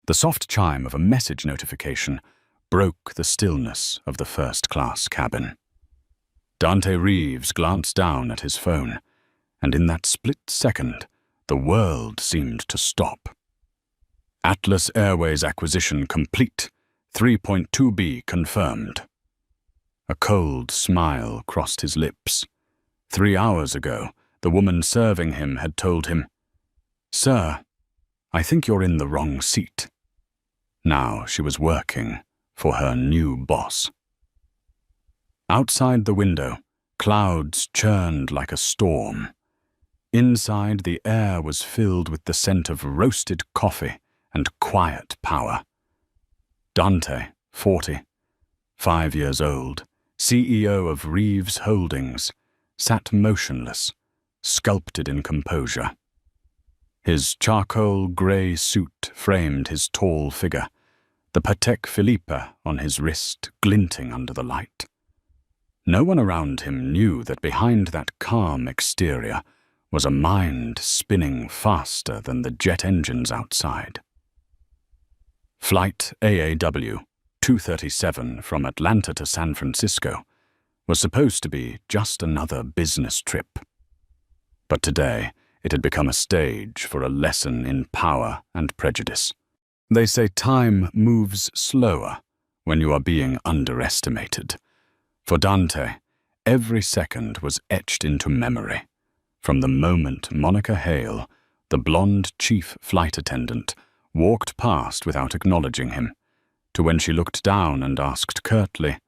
The soft chime of a message notification broke the stillness of the first-class cabin. Dante Reeves glanced down at his phone, and in that split second, the world seemed to stop. Atlas Airways acquisition complete. 3.2B confirmed. A cold smile crossed his lips. 3 hours ago, the woman serving him had told him, "Sir, I think you're in the wrong seat." Now she was working for her new boss. Outside the window, clouds churned like a storm. Inside, the air was filled with the scent of roasted coffee and quiet power. Dante, 40, 5 years old, CEO of Reeves Holdings, sat motionless, sculpted in composure. His charcoal grey suit framed his tall figure, the Patek Philippe on his wrist glinting under the light. No one around him knew that behind that calm exterior was a mind spinning faster than the jet engines outside. Flight AAW 237 from Atlanta to San Francisco was supposed to be just another business trip. But today, it had become a stage for a lesson in power and prejudice. They say time moves slower when you are being underestimated. For Dante, every second was etched into memory. From the moment Monica Hale, the blonde chief flight attendant, walked past without acknowledging him, to when she looked down and asked curtly,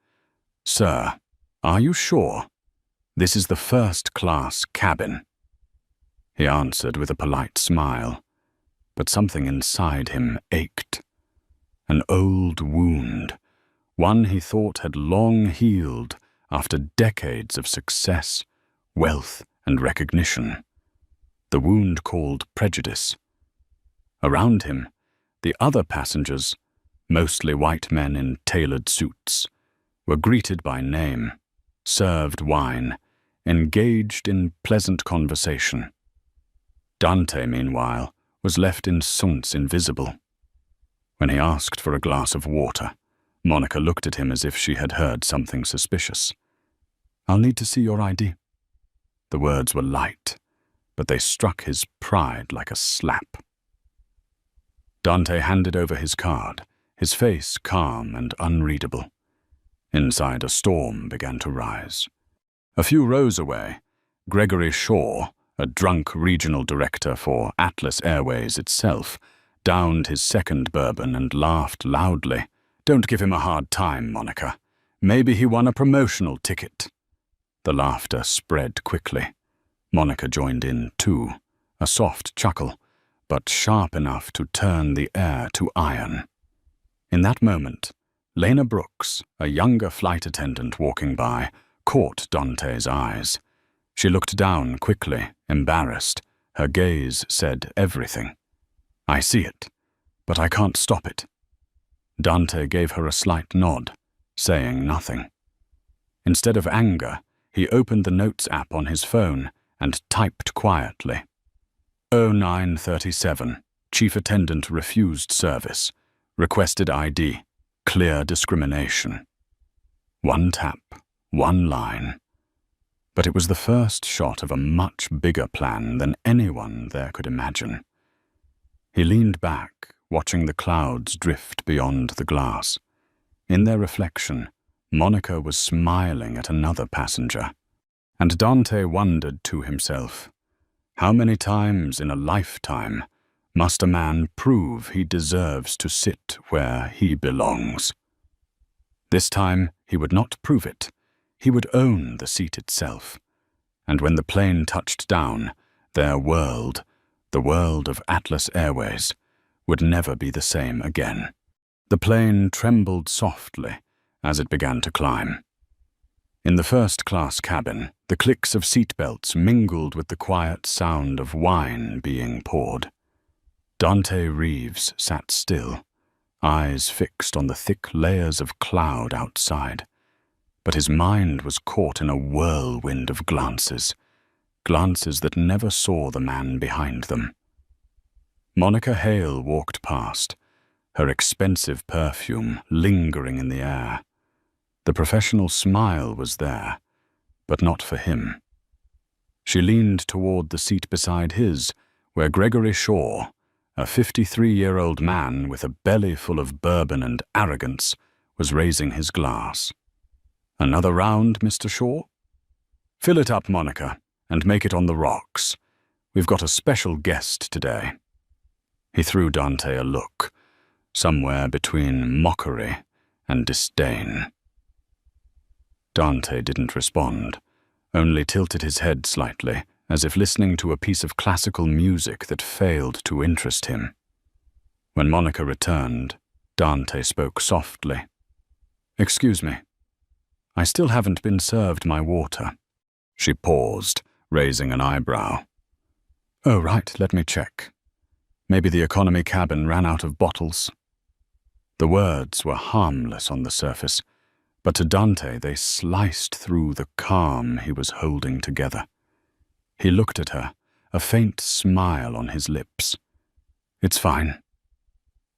"Sir, are you sure? This is the first-class cabin." He answered with a polite smile, but something inside him ached. An old wound, one he thought had long healed after decades of success, wealth, and recognition. The wound called prejudice. Around him, the other passengers, mostly white men in tailored suits, were greeted by name, served wine, engaged in pleasant conversation. Dante, meanwhile, was left in sunce invisible. When he asked for a glass of water, Monica looked at him as if she had heard something suspicious. "I'll need to see your ID." The words were light, but they struck his pride like a slap. Dante handed over his card, his face calm and unreadable. Inside, a storm began to rise. A few rows away, Gregory Shaw, a drunk regional director for Atlas Airways itself, downed his second bourbon and laughed loudly. "Don't give him a hard time, Monica. Maybe he won a promotional ticket." The laughter spread quickly. Monica joined in too, a soft chuckle, but sharp enough to turn the air to iron. In that moment, Lena Brooks, a younger flight attendant walking by, caught Dante's eyes. She looked down quickly, embarrassed. Her gaze said everything. "I see it, but I can't stop it." Dante gave her a slight nod, saying nothing. Instead of anger, he opened the Notes app on his phone and typed quietly. 0937, Chief Attendant refused service. Requested ID. Clear discrimination. One tap, one line. But it was the first shot of a much bigger plan than anyone there could imagine. He leaned back, watching the clouds drift beyond the glass. In their reflection, Monica was smiling at another passenger. And Dante wondered to himself, how many times in a lifetime must a man prove he deserves to sit where he belongs? This time he would not prove it. He would own the seat itself. And when the plane touched down, their world, the world of Atlas Airways, would never be the same again. The plane trembled softly as it began to climb. In the first-class cabin, the clicks of seatbelts mingled with the quiet sound of wine being poured. Dante Reeves sat still, eyes fixed on the thick layers of cloud outside. But his mind was caught in a whirlwind of glances that never saw the man behind them. Monica Hale walked past, her expensive perfume lingering in the air. The professional smile was there, but not for him. She leaned toward the seat beside his, where Gregory Shaw, a 53-year-old man with a belly full of bourbon and arrogance, was raising his glass. "Another round, Mr. Shaw?" "Fill it up, Monica, and make it on the rocks. We've got a special guest today." He threw Dante a look, somewhere between mockery and disdain. Dante didn't respond, only tilted his head slightly, as if listening to a piece of classical music that failed to interest him. When Monica returned, Dante spoke softly. "Excuse me. I still haven't been served my water." She paused, raising an eyebrow. "Oh, right, let me check. Maybe the economy cabin ran out of bottles." The words were harmless on the surface, but to Dante they sliced through the calm he was holding together. He looked at her, a faint smile on his lips. "It's fine.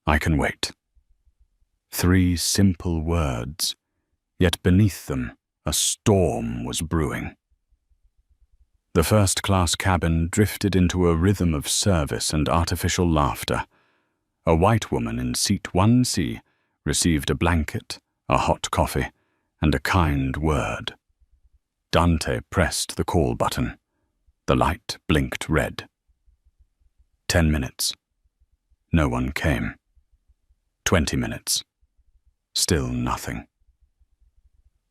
I can wait." 3 simple words, yet beneath them a storm was brewing. The first-class cabin drifted into a rhythm of service and artificial laughter. A white woman in seat 1C received a blanket, a hot coffee, and a kind word. Dante pressed the call button. The light blinked red. 10 minutes. No one came. 20 minutes. Still nothing.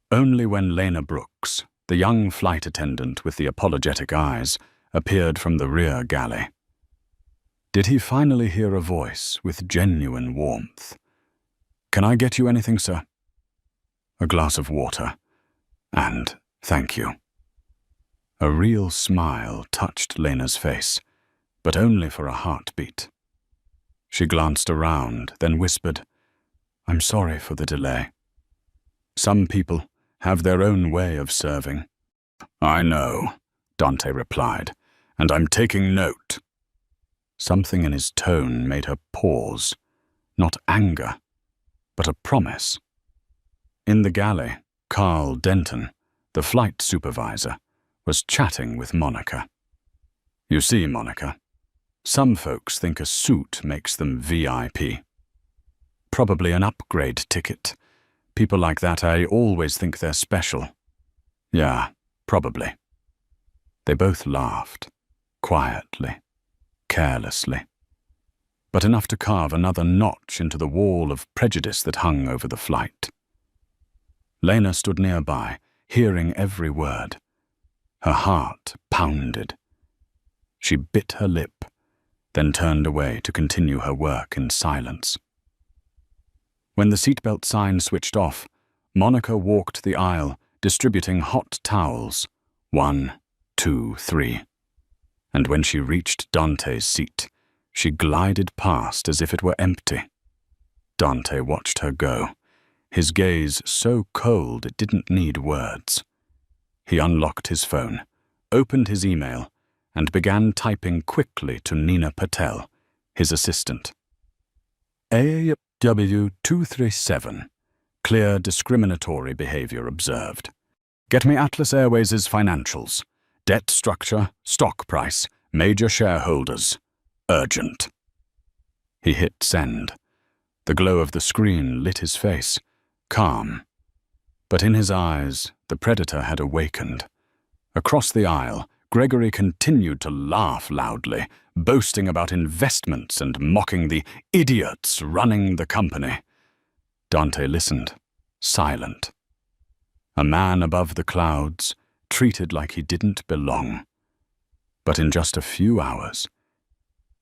Only when Lena Brooks, the young flight attendant with the apologetic eyes, appeared from the rear galley. Did he finally hear a voice with genuine warmth? "Can I get you anything, sir?" "A glass of water. And thank you." A real smile touched Lena's face, but only for a heartbeat. She glanced around, then whispered, "I'm sorry for the delay. Some people have their own way of serving." "I know," Dante replied, "and I'm taking note." Something in his tone made her pause, not anger, but a promise. In the galley, Carl Denton, the flight supervisor, was chatting with Monica. "You see, Monica, some folks think a suit makes them VIP. Probably an upgrade ticket. People like that, I always think they're special." "Yeah, probably." They both laughed, quietly, carelessly, but enough to carve another notch into the wall of prejudice that hung over the flight. Lena stood nearby, hearing every word. Her heart pounded. She bit her lip, then turned away to continue her work in silence. When the seatbelt sign switched off, Monica walked the aisle, distributing hot towels. 1, 2, 3. And when she reached Dante's seat, she glided past as if it were empty. Dante watched her go, his gaze so cold it didn't need words. He unlocked his phone, opened his email, and began typing quickly to Nina Patel, his assistant. "AW237. Clear discriminatory behavior observed. Get me Atlas Airways' financials. Debt structure, stock price, major shareholders. Urgent." He hit send. The glow of the screen lit his face, calm. But in his eyes, the predator had awakened. Across the aisle, Gregory continued to laugh loudly, boasting about investments and mocking the idiots running the company. Dante listened, silent. A man above the clouds, treated like he didn't belong. But in just a few hours,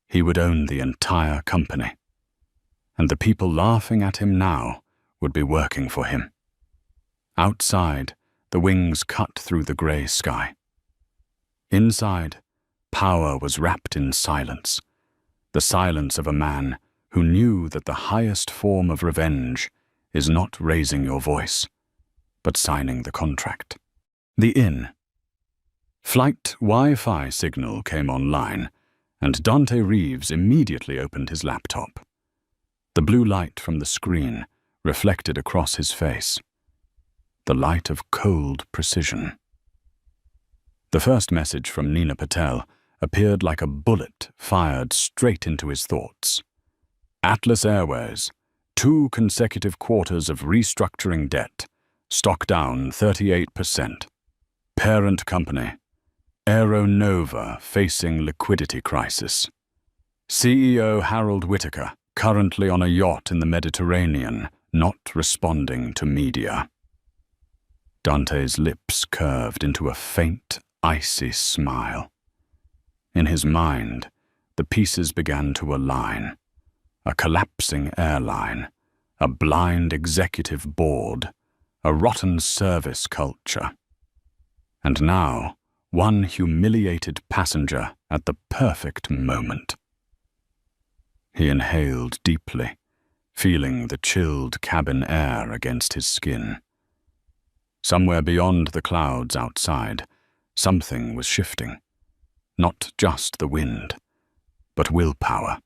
he would own the entire company. And the people laughing at him now would be working for him. Outside, the wings cut through the grey sky. Inside, power was wrapped in silence, the silence of a man who knew that the highest form of revenge is not raising your voice, but signing the contract. The inn. Flight Wi-Fi signal came online, and Dante Reeves immediately opened his laptop. The blue light from the screen reflected across his face. The light of cold precision. The first message from Nina Patel appeared like a bullet fired straight into his thoughts. Atlas Airways, 2 consecutive quarters of restructuring debt, stock down 38%. Parent company, Aeronova, facing liquidity crisis. CEO Harold Whitaker, currently on a yacht in the Mediterranean, not responding to media. Dante's lips curved into a faint, icy smile. In his mind, the pieces began to align. A collapsing airline, a blind executive board, a rotten service culture. And now, one humiliated passenger at the perfect moment. He inhaled deeply, feeling the chilled cabin air against his skin. Somewhere beyond the clouds outside, something was shifting. Not just the wind, but willpower.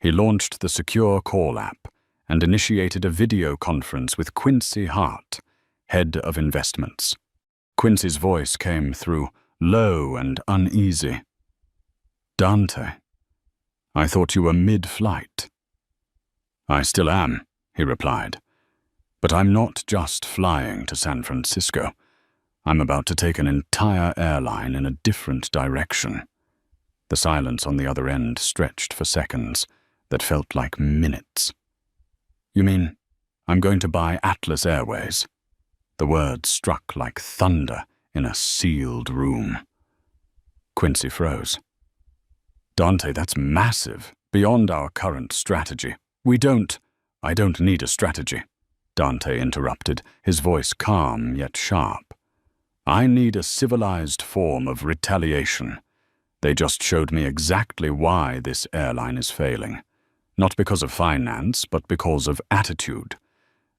He launched the secure call app and initiated a video conference with Quincy Hart, head of investments. Quincy's voice came through, low and uneasy. "Dante, I thought you were mid-flight." "I still am," he replied. "But I'm not just flying to San Francisco. I'm about to take an entire airline in a different direction." The silence on the other end stretched for seconds that felt like minutes. "You mean, I'm going to buy Atlas Airways?" The words struck like thunder in a sealed room. Quincy froze. "Dante, that's massive, beyond our current strategy. I don't need a strategy," Dante interrupted, his voice calm yet sharp. "I need a civilized form of retaliation. They just showed me exactly why this airline is failing. Not because of finance, but because of attitude.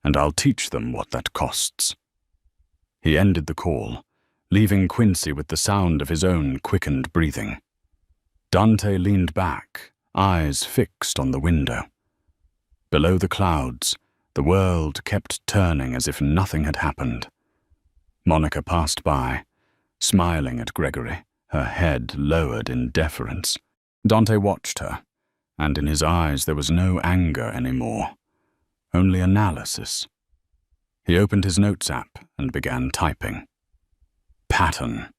And I'll teach them what that costs." He ended the call, leaving Quincy with the sound of his own quickened breathing. Dante leaned back, eyes fixed on the window. Below the clouds, the world kept turning as if nothing had happened. Monica passed by, smiling at Gregory, her head lowered in deference. Dante watched her, and in his eyes there was no anger anymore, only analysis. He opened his notes app and began typing. Pattern.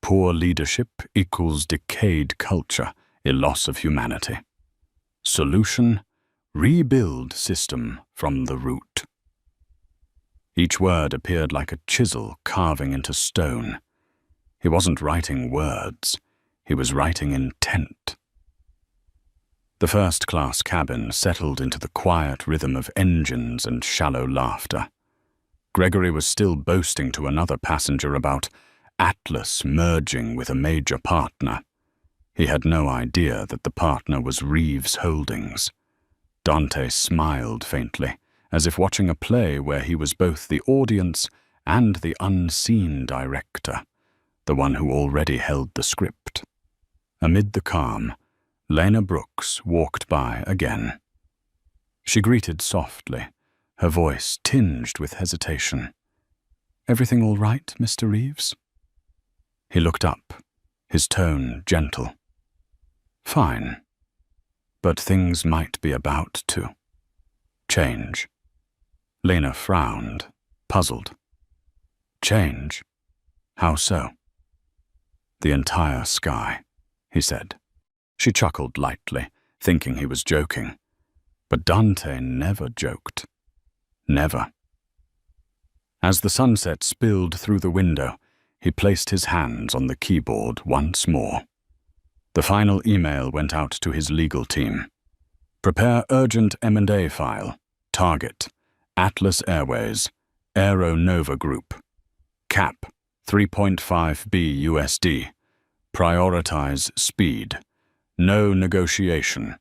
Poor leadership equals decayed culture, a loss of humanity. Solution. Rebuild system from the root. Each word appeared like a chisel carving into stone. He wasn't writing words, he was writing intent. The first-class cabin settled into the quiet rhythm of engines and shallow laughter. Gregory was still boasting to another passenger about Atlas merging with a major partner. He had no idea that the partner was Reeves Holdings. Dante smiled faintly, as if watching a play where he was both the audience and the unseen director, the one who already held the script. Amid the calm, Lena Brooks walked by again. She greeted softly, her voice tinged with hesitation. "Everything all right, Mr. Reeves?" He looked up, his tone gentle. "Fine. But things might be about to change." Lena frowned, puzzled. "Change? How so?" "The entire sky," he said. She chuckled lightly, thinking he was joking. But Dante never joked. Never. As the sunset spilled through the window, he placed his hands on the keyboard once more. The final email went out to his legal team. "Prepare urgent M&A file. Target. Atlas Airways. Aeronova Group. Cap. 3.5B USD. Prioritize speed. No negotiation.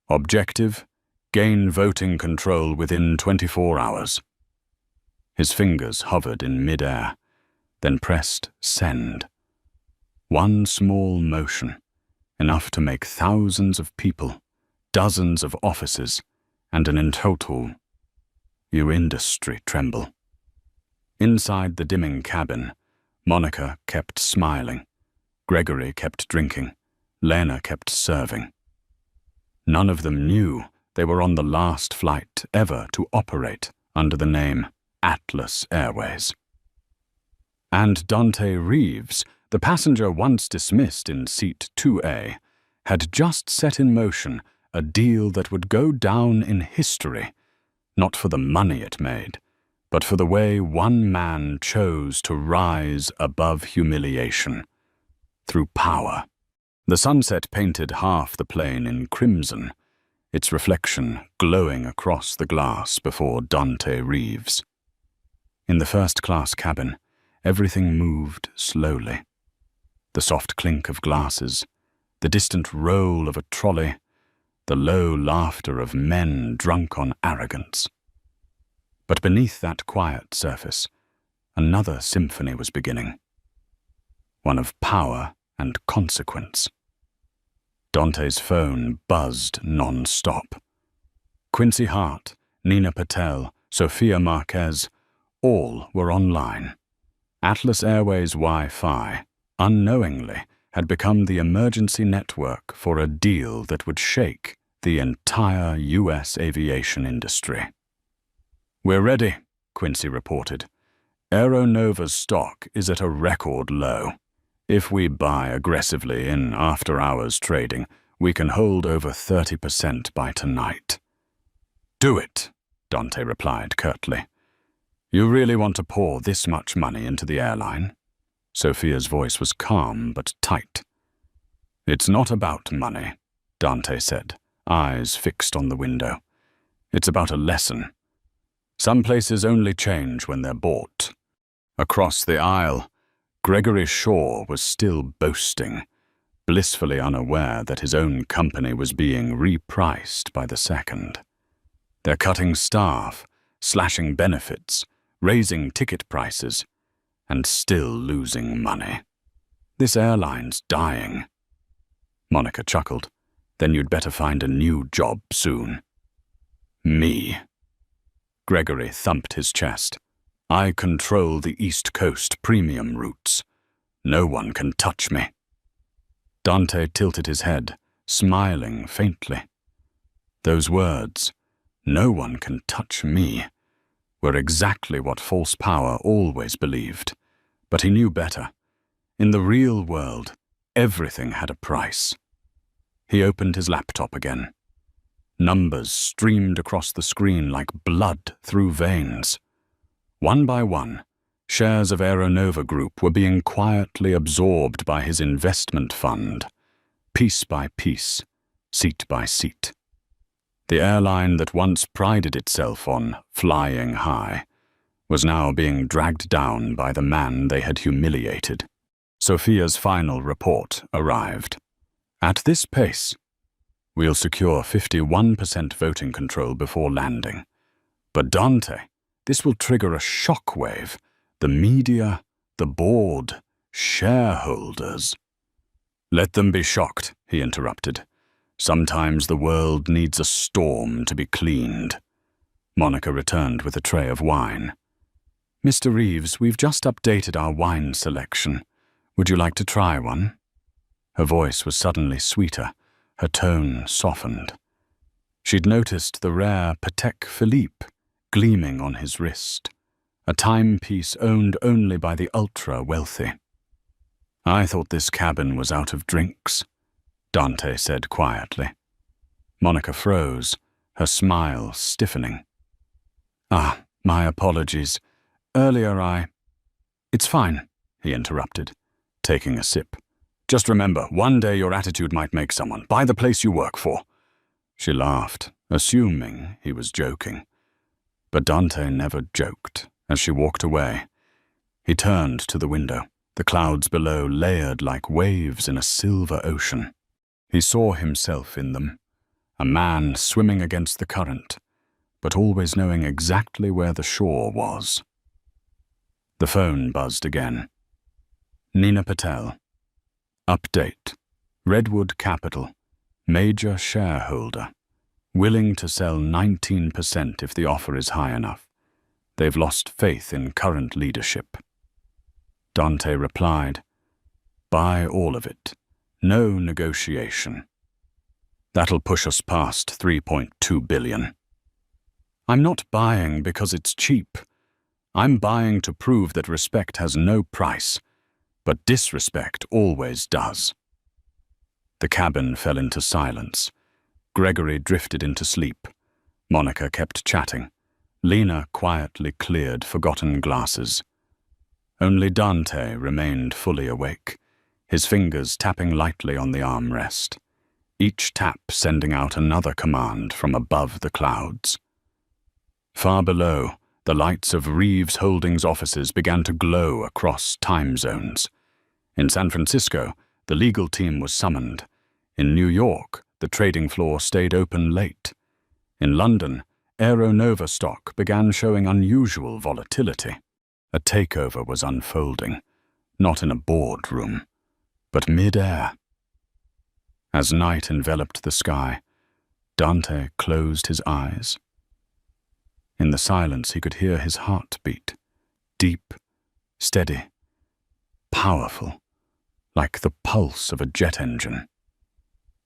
Objective. Gain voting control within 24 hours. His fingers hovered in mid-air, then pressed send. One small motion, enough to make thousands of people dozens of offices, and an in total industry tremble. Inside the dimming cabin, Monica kept smiling, Gregory kept drinking, Lena kept serving. None of them knew they were on the last flight ever to operate under the name Atlas Airways. And Dante Reeves, the passenger once dismissed in seat 2A, had just set in motion a deal that would go down in history, not for the money it made, but for the way one man chose to rise above humiliation, through power. The sunset painted half the plane in crimson, its reflection glowing across the glass before Dante Reeves. In the first-class cabin, everything moved slowly. The soft clink of glasses, the distant roll of a trolley, the low laughter of men drunk on arrogance. But beneath that quiet surface, another symphony was beginning. One of power and consequence. Dante's phone buzzed non-stop. Quincy Hart, Nina Patel, Sophia Marquez, all were online. Atlas Airways Wi-Fi, unknowingly, had become the emergency network for a deal that would shake the entire U.S. aviation industry. "We're ready," Quincy reported. "Aeronova's stock is at a record low. If we buy aggressively in after-hours trading, we can hold over 30% by tonight." "Do it," Dante replied curtly. "You really want to pour this much money into the airline?" Sophia's voice was calm but tight. "It's not about money," Dante said, eyes fixed on the window. "It's about a lesson. Some places only change when they're bought." Across the aisle, Gregory Shaw was still boasting, blissfully unaware that his own company was being repriced by the second. They're cutting staff, slashing benefits, raising ticket prices, and still losing money. This airline's dying. Monica chuckled. "Then you'd better find a new job soon." "Me?" Gregory thumped his chest. "I control the East Coast premium routes. No one can touch me." Dante tilted his head, smiling faintly. Those words, "no one can touch me," were exactly what false power always believed. But he knew better. In the real world, everything had a price. He opened his laptop again. Numbers streamed across the screen like blood through veins. One by one, shares of Aeronova Group were being quietly absorbed by his investment fund, piece by piece, seat by seat. The airline that once prided itself on flying high was now being dragged down by the man they had humiliated. Sophia's final report arrived. "At this pace, we'll secure 51% voting control before landing. But Dante, this will trigger a shockwave. The media, the board, shareholders." "Let them be shocked," he interrupted. "Sometimes the world needs a storm to be cleaned." Monica returned with a tray of wine. "Mr. Reeves, we've just updated our wine selection. Would you like to try one?" Her voice was suddenly sweeter, her tone softened. She'd noticed the rare Patek Philippe gleaming on his wrist, a timepiece owned only by the ultra-wealthy. "I thought this cabin was out of drinks," Dante said quietly. Monica froze, her smile stiffening. "Ah, my apologies. Earlier It's fine," he interrupted, taking a sip. "Just remember, one day your attitude might make someone buy the place you work for." She laughed, assuming he was joking. But Dante never joked as she walked away. He turned to the window, the clouds below layered like waves in a silver ocean. He saw himself in them, a man swimming against the current, but always knowing exactly where the shore was. The phone buzzed again. Nina Patel. "Update. Redwood Capital, major shareholder, willing to sell 19% if the offer is high enough. They've lost faith in current leadership. Dante replied, "Buy all of it. No negotiation. That'll push us past 3.2 billion. I'm not buying because it's cheap. I'm buying to prove that respect has no price, but disrespect always does." The cabin fell into silence. Gregory drifted into sleep. Monica kept chatting. Lena quietly cleared forgotten glasses. Only Dante remained fully awake, his fingers tapping lightly on the armrest, each tap sending out another command from above the clouds. Far below, the lights of Reeves Holdings offices began to glow across time zones. In San Francisco, the legal team was summoned. In New York, the trading floor stayed open late. In London, Aeronova stock began showing unusual volatility. A takeover was unfolding, not in a boardroom, but mid-air. As night enveloped the sky, Dante closed his eyes. In the silence, he could hear his heart beat, deep, steady, powerful, like the pulse of a jet engine.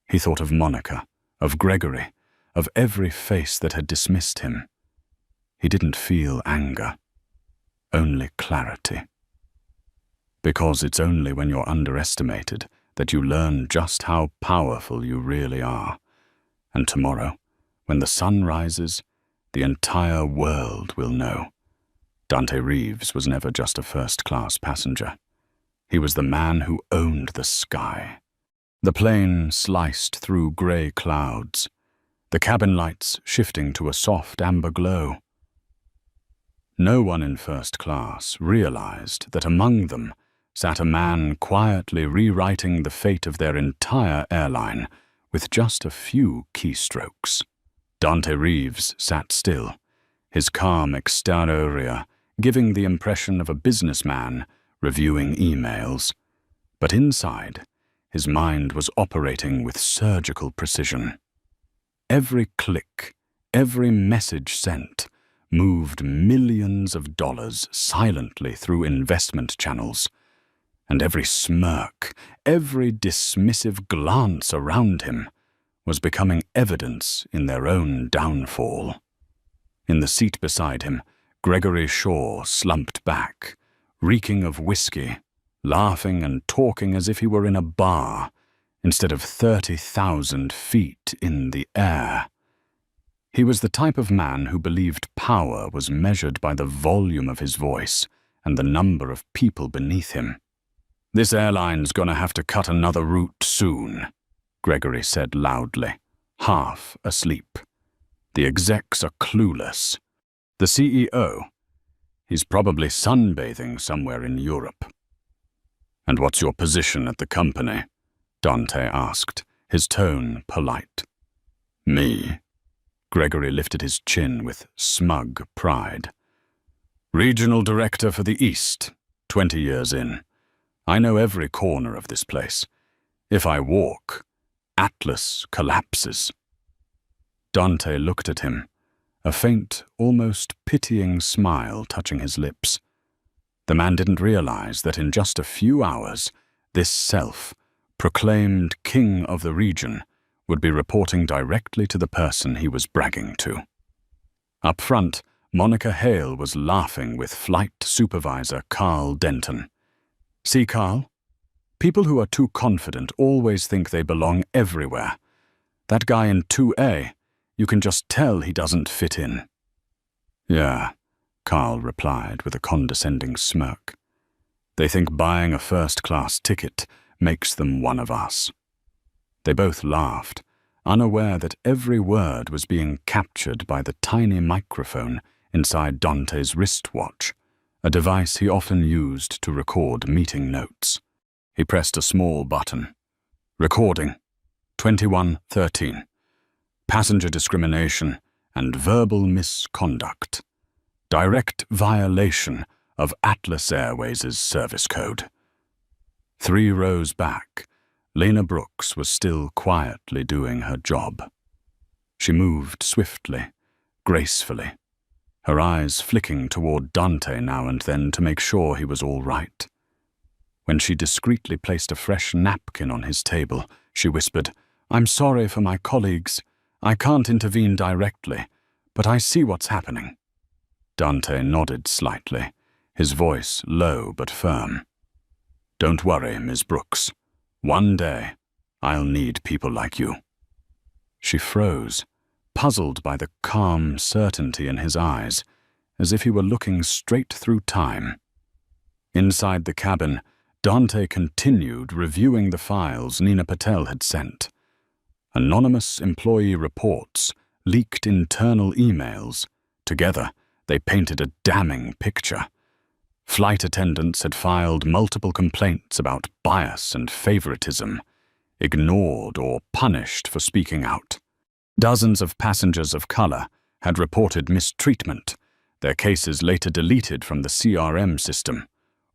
He thought of Monica, of Gregory, of every face that had dismissed him. He didn't feel anger, only clarity. Because it's only when you're underestimated that you learn just how powerful you really are. And tomorrow, when the sun rises, the entire world will know. Dante Reeves was never just a first-class passenger. He was the man who owned the sky. The plane sliced through grey clouds, the cabin lights shifting to a soft amber glow. No one in first class realized that among them sat a man quietly rewriting the fate of their entire airline with just a few keystrokes. Dante Reeves sat still, his calm exterior giving the impression of a businessman reviewing emails. But inside, his mind was operating with surgical precision. Every click, every message sent, moved millions of dollars silently through investment channels, and every smirk, every dismissive glance around him was becoming evidence in their own downfall. In the seat beside him, Gregory Shaw slumped back, reeking of whiskey, laughing and talking as if he were in a bar instead of 30,000 feet in the air. He was the type of man who believed power was measured by the volume of his voice and the number of people beneath him. "This airline's gonna have to cut another route soon," Gregory said loudly, half asleep. "The execs are clueless. The CEO, he's probably sunbathing somewhere in Europe." "And what's your position at the company?" Dante asked, his tone polite. "Me?" Gregory lifted his chin with smug pride. "Regional director for the East, 20 years in. I know every corner of this place. If I walk, Atlas collapses." Dante looked at him, a faint, almost pitying smile touching his lips. The man didn't realize that in just a few hours, this self, proclaimed king of the region, would be reporting directly to the person he was bragging to. Up front, Monica Hale was laughing with flight supervisor Carl Denton. "See, Carl? People who are too confident always think they belong everywhere. That guy in 2A, you can just tell he doesn't fit in." "Yeah," Carl replied with a condescending smirk. "They think buying a first-class ticket makes them one of us." They both laughed, unaware that every word was being captured by the tiny microphone inside Dante's wristwatch, a device he often used to record meeting notes. He pressed a small button. "Recording. 2113. Passenger discrimination and verbal misconduct. Direct violation of Atlas Airways' service code." 3 rows back, Lena Brooks was still quietly doing her job. She moved swiftly, gracefully, her eyes flicking toward Dante now and then to make sure he was all right. When she discreetly placed a fresh napkin on his table, she whispered, "I'm sorry for my colleagues. I can't intervene directly, but I see what's happening." Dante nodded slightly, his voice low but firm. "Don't worry, Ms. Brooks. One day, I'll need people like you." She froze, puzzled by the calm certainty in his eyes, as if he were looking straight through time. Inside the cabin, Dante continued reviewing the files Nina Patel had sent. Anonymous employee reports, leaked internal emails. Together, they painted a damning picture. Flight attendants had filed multiple complaints about bias and favoritism, ignored or punished for speaking out. Dozens of passengers of color had reported mistreatment, their cases later deleted from the CRM system.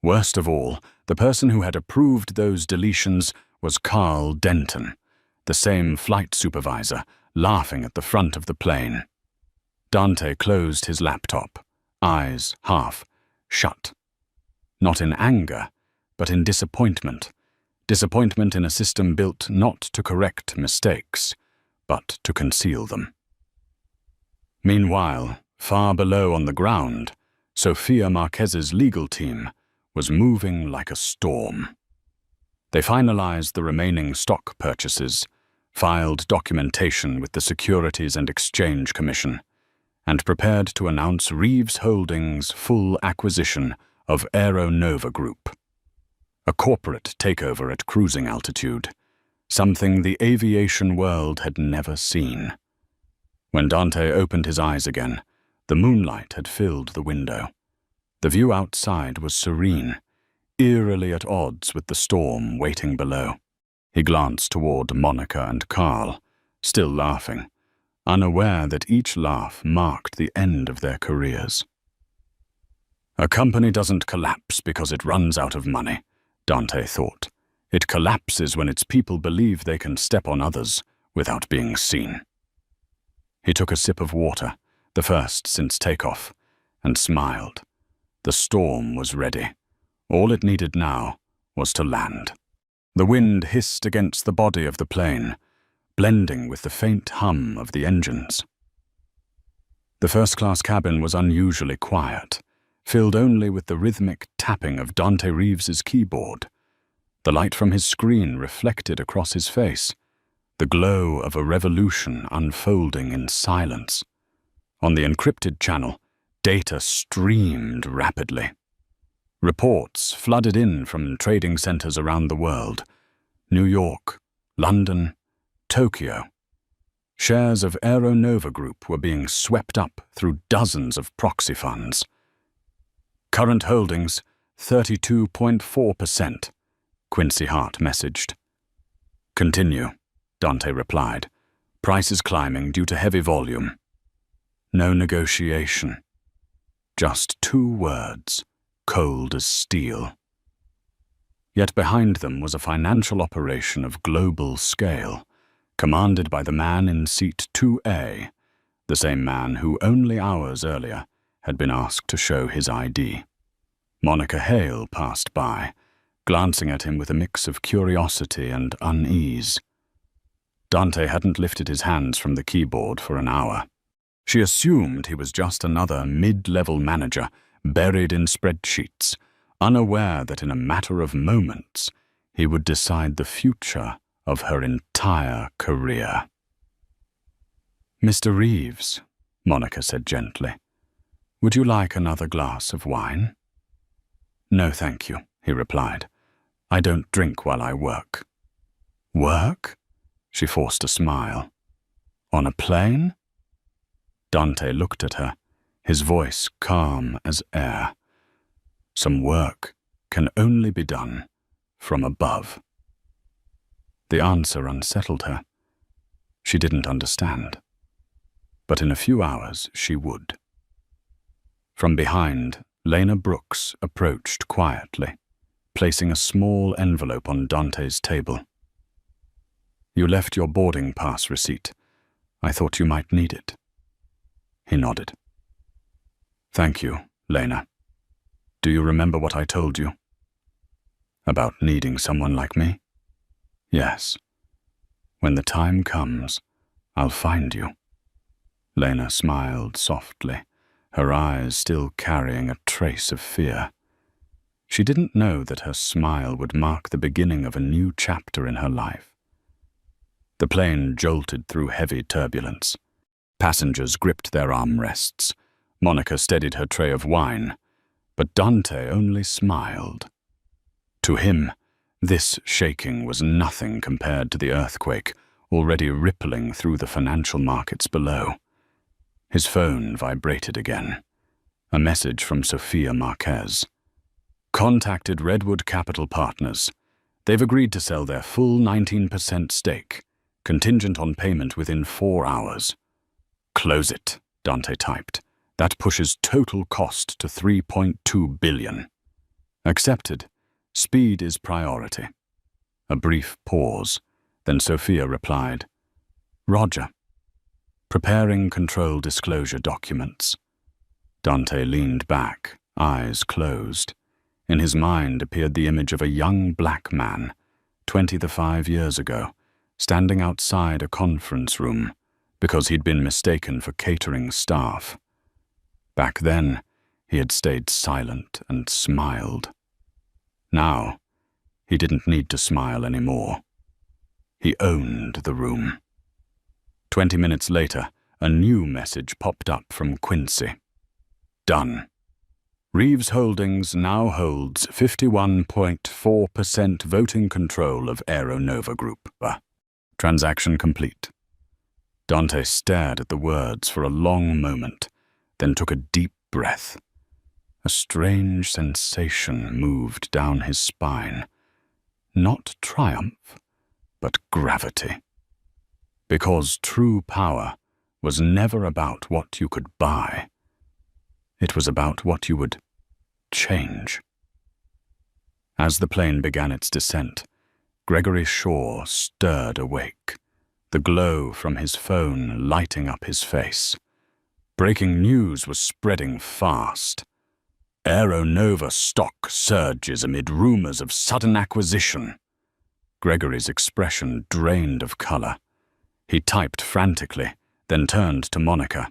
Worst of all, the person who had approved those deletions was Carl Denton, the same flight supervisor, laughing at the front of the plane. Dante closed his laptop, eyes half shut. Not in anger, but in disappointment. Disappointment in a system built not to correct mistakes, but to conceal them. Meanwhile, far below on the ground, Sofia Marquez's legal team was moving like a storm. They finalized the remaining stock purchases, filed documentation with the Securities and Exchange Commission, and prepared to announce Reeves Holdings' full acquisition of Aeronova Group. A corporate takeover at cruising altitude, something the aviation world had never seen. When Dante opened his eyes again, the moonlight had filled the window. The view outside was serene, eerily at odds with the storm waiting below. He glanced toward Monica and Carl, still laughing, unaware that each laugh marked the end of their careers. "A company doesn't collapse because it runs out of money," Dante thought. "It collapses when its people believe they can step on others without being seen." He took a sip of water, the first since takeoff, and smiled. The storm was ready. All it needed now was to land. The wind hissed against the body of the plane, blending with the faint hum of the engines. The first-class cabin was unusually quiet, filled only with the rhythmic tapping of Dante Reeves's keyboard. The light from his screen reflected across his face, the glow of a revolution unfolding in silence. On the encrypted channel, data streamed rapidly. Reports flooded in from trading centers around the world: New York, London, Tokyo. Shares of Aeronova Group were being swept up through dozens of proxy funds. "Current holdings, 32.4%, Quincy Hart messaged. "Continue," Dante replied. "Price is climbing due to heavy volume." No negotiation. Just 2 words, cold as steel. Yet behind them was a financial operation of global scale, commanded by the man in seat 2A, the same man who only hours earlier had been asked to show his ID. Monica Hale passed by, glancing at him with a mix of curiosity and unease. Dante hadn't lifted his hands from the keyboard for an hour. She assumed he was just another mid-level manager buried in spreadsheets, unaware that in a matter of moments he would decide the future of her entire career. "Mr. Reeves," Monica said gently, "would you like another glass of wine?" "No, thank you," he replied. "I don't drink while I work." "Work?" She forced a smile. "On a plane?" Dante looked at her, his voice calm as air. "Some work can only be done from above." The answer unsettled her. She didn't understand. But in a few hours she would. From behind, Lena Brooks approached quietly, placing a small envelope on Dante's table. "You left your boarding pass receipt. I thought you might need it. He nodded. Thank you, Lena. Do you remember what I told you? About needing someone like me? Yes. When the time comes, I'll find you. Lena smiled softly, her eyes still carrying a trace of fear. She didn't know that her smile would mark the beginning of a new chapter in her life. The plane jolted through heavy turbulence. Passengers gripped their armrests. Monica steadied her tray of wine, but Dante only smiled. To him, this shaking was nothing compared to the earthquake already rippling through the financial markets below. His phone vibrated again. A message from Sophia Marquez. Contacted Redwood Capital Partners. They've agreed to sell their full 19% stake, contingent on payment within 4 hours. Close it, Dante typed. That pushes total cost to $3.2 billion. Accepted. Speed is priority. A brief pause. Then Sophia replied, Roger. Preparing control disclosure documents. Dante leaned back, eyes closed. In his mind appeared the image of a young black man, 25 years ago, standing outside a conference room because he'd been mistaken for catering staff. Back then, he had stayed silent and smiled. Now, he didn't need to smile anymore. He owned the room. 20 minutes later, a new message popped up from Quincy. Done. Reeves Holdings now holds 51.4% voting control of Aeronova Group. Transaction complete. Dante stared at the words for a long moment, then took a deep breath. A strange sensation moved down his spine. Not triumph, but gravity. Because true power was never about what you could buy. It was about what you would change. As the plane began its descent, Gregory Shaw stirred awake, the glow from his phone lighting up his face. Breaking news was spreading fast. Aeronova stock surges amid rumors of sudden acquisition. Gregory's expression drained of color. He typed frantically, then turned to Monica.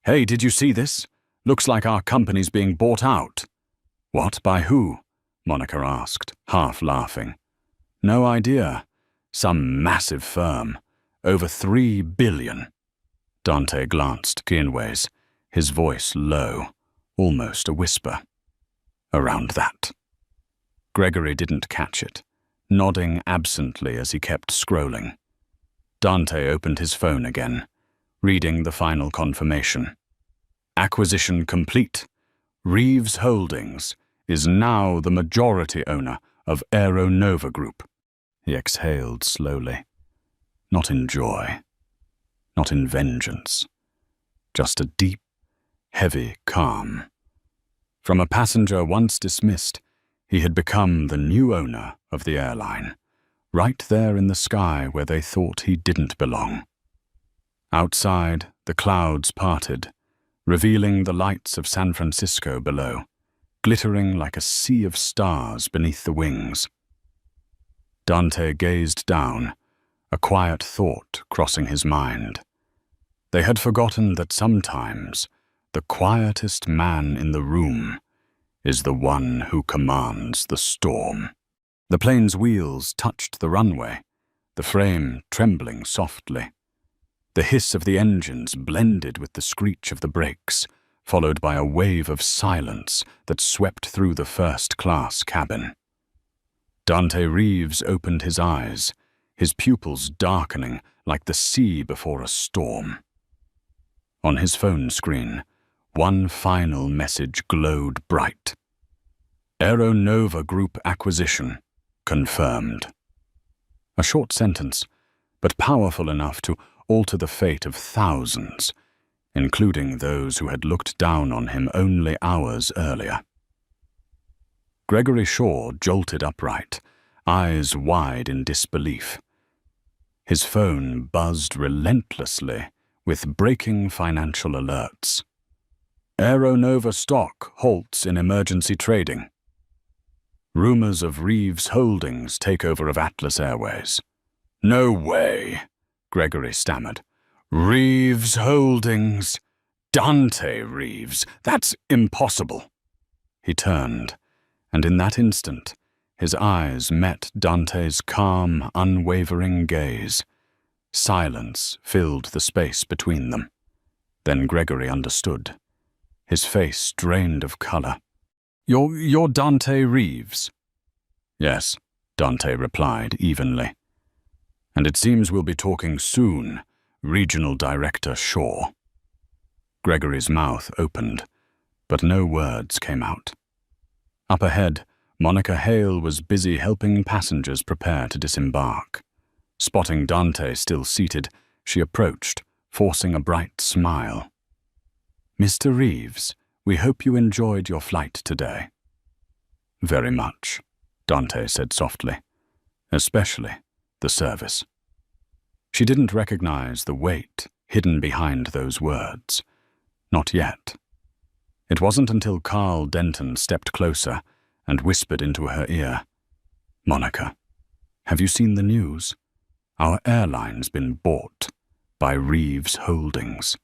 Hey, did you see this? Looks like our company's being bought out. What, by who? Monica asked, half laughing. No idea. Some massive firm. Over $3 billion. Dante glanced Kienways, his voice low, almost a whisper. Around that. Gregory didn't catch it, nodding absently as he kept scrolling. Dante opened his phone again, reading the final confirmation. Acquisition complete. Reeves Holdings is now the majority owner of Aeronova Group. He exhaled slowly. Not in joy, not in vengeance, just a deep, heavy calm. From a passenger once dismissed, he had become the new owner of the airline, right there in the sky where they thought he didn't belong. Outside, the clouds parted, revealing the lights of San Francisco below, glittering like a sea of stars beneath the wings. Dante gazed down, a quiet thought crossing his mind. They had forgotten that sometimes the quietest man in the room is the one who commands the storm. The plane's wheels touched the runway, the frame trembling softly. The hiss of the engines blended with the screech of the brakes, followed by a wave of silence that swept through the first-class cabin. Dante Reeves opened his eyes, his pupils darkening like the sea before a storm. On his phone screen, one final message glowed bright. Aeronova Group acquisition confirmed. A short sentence, but powerful enough to alter the fate of thousands, including those who had looked down on him only hours earlier. Gregory Shaw jolted upright, eyes wide in disbelief. His phone buzzed relentlessly with breaking financial alerts. Aeronova stock halts in emergency trading. Rumors of Reeves Holdings' takeover of Atlas Airways. No way, Gregory stammered. Reeves Holdings. Dante Reeves. That's impossible. He turned, and in that instant, his eyes met Dante's calm, unwavering gaze. Silence filled the space between them. Then Gregory understood. His face drained of color. You're Dante Reeves? Yes, Dante replied evenly. And it seems we'll be talking soon, Regional Director Shaw. Gregory's mouth opened, but no words came out. Up ahead, Monica Hale was busy helping passengers prepare to disembark. Spotting Dante still seated, she approached, forcing a bright smile. Mr. Reeves, we hope you enjoyed your flight today. Very much, Dante said softly. Especially the service. She didn't recognize the weight hidden behind those words. Not yet. It wasn't until Carl Denton stepped closer and whispered into her ear, Monica, have you seen the news? Our airline's been bought by Reeves Holdings.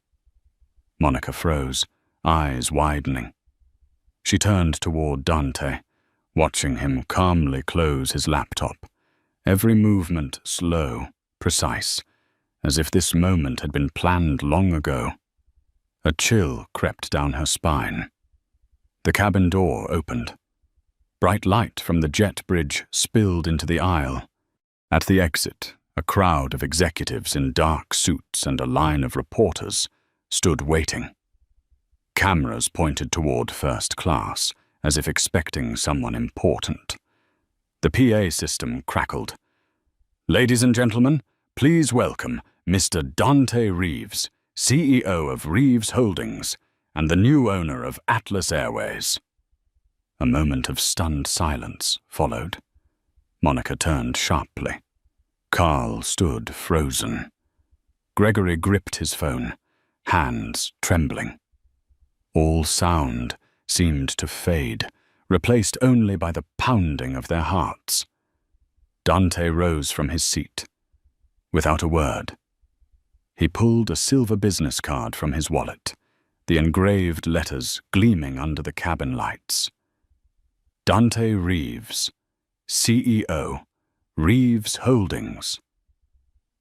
Monica froze, eyes widening. She turned toward Dante, watching him calmly close his laptop, every movement slow, precise, as if this moment had been planned long ago. A chill crept down her spine. The cabin door opened. Bright light from the jet bridge spilled into the aisle. At the exit, a crowd of executives in dark suits and a line of reporters stood waiting. Cameras pointed toward first class, as if expecting someone important. The PA system crackled. Ladies and gentlemen, please welcome Mr. Dante Reeves, CEO of Reeves Holdings and the new owner of Atlas Airways. A moment of stunned silence followed. Monica turned sharply. Carl stood frozen. Gregory gripped his phone, hands trembling. All sound seemed to fade, replaced only by the pounding of their hearts. Dante rose from his seat. Without a word, he pulled a silver business card from his wallet, the engraved letters gleaming under the cabin lights. Dante Reeves, CEO, Reeves Holdings.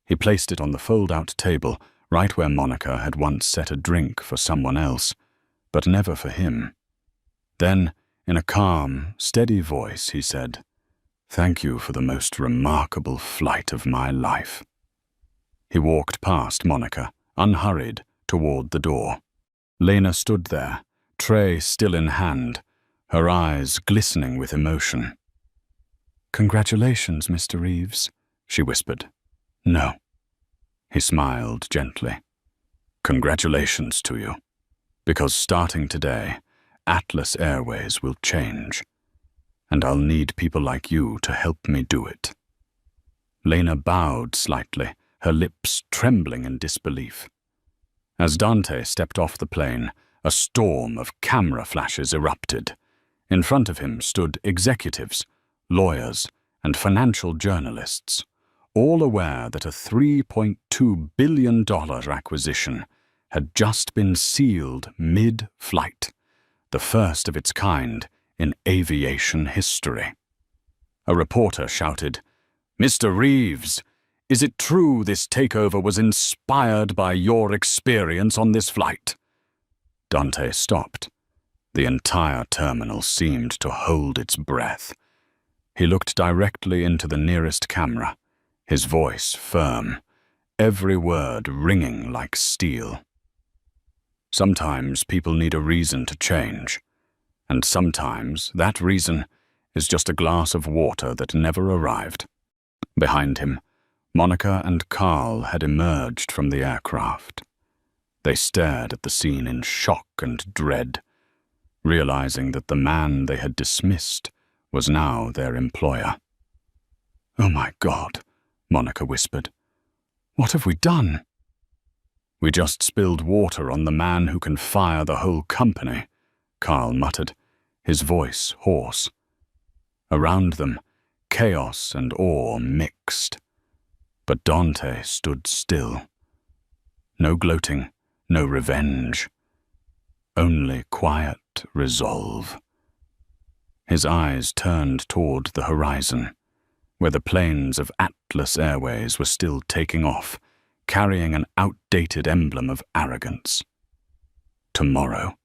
He placed it on the fold-out table, right where Monica had once set a drink for someone else, but never for him. Then, in a calm, steady voice, he said, "Thank you for the most remarkable flight of my life." He walked past Monica, unhurried, toward the door. Lena stood there, tray still in hand, her eyes glistening with emotion. "Congratulations, Mr. Reeves," she whispered. "No." He smiled gently. "Congratulations to you, because starting today, Atlas Airways will change, and I'll need people like you to help me do it." Lena bowed slightly, her lips trembling in disbelief. As Dante stepped off the plane, a storm of camera flashes erupted. In front of him stood executives, lawyers, and financial journalists, all aware that a $3.2 billion acquisition had just been sealed mid-flight, the first of its kind in aviation history. A reporter shouted, "Mr. Reeves, is it true this takeover was inspired by your experience on this flight?" Dante stopped. The entire terminal seemed to hold its breath. He looked directly into the nearest camera, his voice firm, every word ringing like steel. Sometimes people need a reason to change, and sometimes that reason is just a glass of water that never arrived. Behind him, Monica and Carl had emerged from the aircraft. They stared at the scene in shock and dread, realizing that the man they had dismissed was now their employer. "Oh my God," Monica whispered. "What have we done?" "We just spilled water on the man who can fire the whole company," Carl muttered, his voice hoarse. Around them, chaos and awe mixed. But Dante stood still. No gloating, no revenge. Only quiet resolve. His eyes turned toward the horizon, where the planes of Atlas Airways were still taking off, carrying an outdated emblem of arrogance. Tomorrow,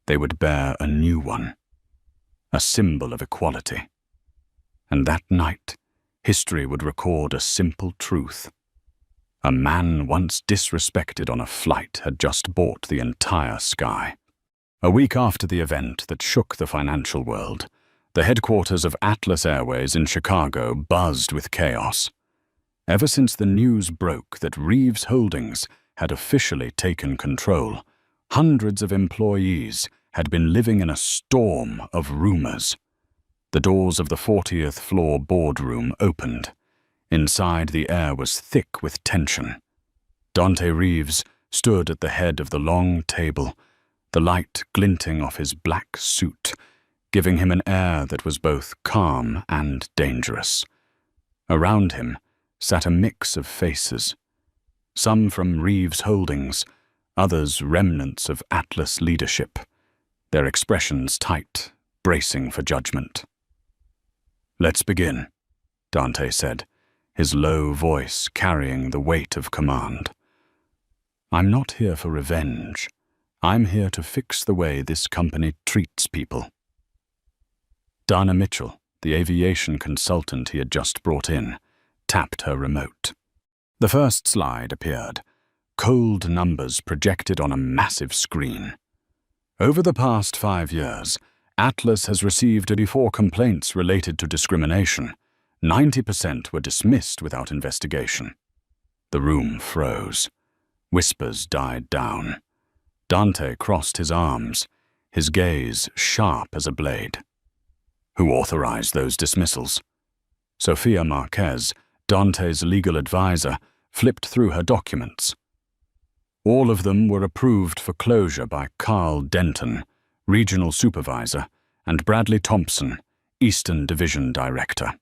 they would bear a new one, a symbol of equality. And that night, history would record a simple truth. A man once disrespected on a flight had just bought the entire sky. A week after the event that shook the financial world, the headquarters of Atlas Airways in Chicago buzzed with chaos. Ever since the news broke that Reeves Holdings had officially taken control, hundreds of employees had been living in a storm of rumors. The doors of the 40th floor boardroom opened. Inside, the air was thick with tension. Dante Reeves stood at the head of the long table, the light glinting off his black suit, giving him an air that was both calm and dangerous. Around him sat a mix of faces, some from Reeves Holdings, others remnants of Atlas leadership, their expressions tight, bracing for judgment. "Let's begin," Dante said, his low voice carrying the weight of command. "I'm not here for revenge. I'm here to fix the way this company treats people." Dana Mitchell, the aviation consultant he had just brought in, tapped her remote. The first slide appeared, cold numbers projected on a massive screen. Over the past 5 years, Atlas has received 84 complaints related to discrimination. 90% were dismissed without investigation. The room froze. Whispers died down. Dante crossed his arms, his gaze sharp as a blade. Who authorized those dismissals? Sophia Marquez, Dante's legal advisor, flipped through her documents. All of them were approved for closure by Carl Denton, regional supervisor, and Bradley Thompson, Eastern Division Director.